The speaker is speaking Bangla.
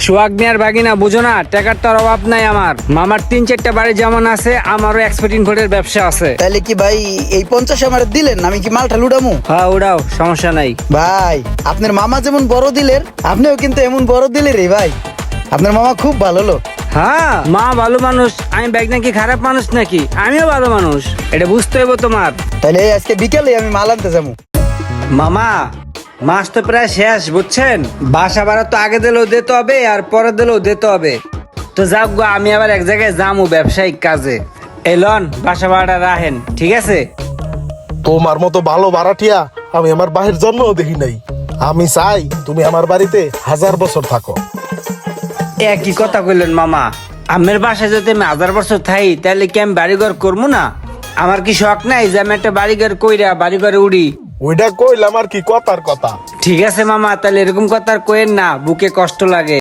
সোহাগ মিয়ার বাগিনা বুঝো না, টাকার তো আর অভাব নাই আমার। মামার 3-4টা বাড়ি যেমন আছে, আমারও এক্সপোর্ট ইম্পোর্টের ব্যবসা আছে। তাহলে কি ভাই এই 50 আমার দিলেন, আমি কি মালটা লুডামু? হ্যাঁ উড়াও, সমস্যা নাই। ভাই আপনার মামা যেমন বড় দিলের, আপনিও কিন্তু এমন বড় দিলের রে ভাই। আপনার মামা খুব ভালো লোক। হ্যাঁ, মা ভালো মানুষ, আমি ব্যাগ নাকি খারাপ মানুষ নাকি? আমিও ভালো মানুষ, এটা বুঝতে হইব তোমার। তাহলে আজকে বিকেলে আমি মাল আনতে যাবো। মামা, মাস তো প্রায় শেষ বুঝছেন। বাসা ভাড়া তো আগে দিলেও দিতে হবে আর পরে দিলেও দিতে হবে। তো যাক গো, আমি আবার এক জায়গায় যাবো ব্যবসায়িক কাজে। এই লন, বাসা ভাড়াটা রাখেন, ঠিক আছে? তোমার মতো ভালো ভাড়াটিয়া আমি আমার বাহির জন্মও দেখি নাই। আমি চাই তুমি আমার বাড়িতে 1000 বছর থাকো। একই কথা কইলেন মামা। আমের বাসায় যদি আমি 1000 বছর থাই, তাহলে কি আমি বাড়িঘর করবো না? আমার কি শখ নাই যে আমি একটা বাড়িঘর কইরা বাড়িঘরে উড়ি? ওইটা কইলাম আর কি কথার কথা। ঠিক আছে মামা, তাহলে এরকম কথা আর কইেন না, বুকে কষ্ট লাগে।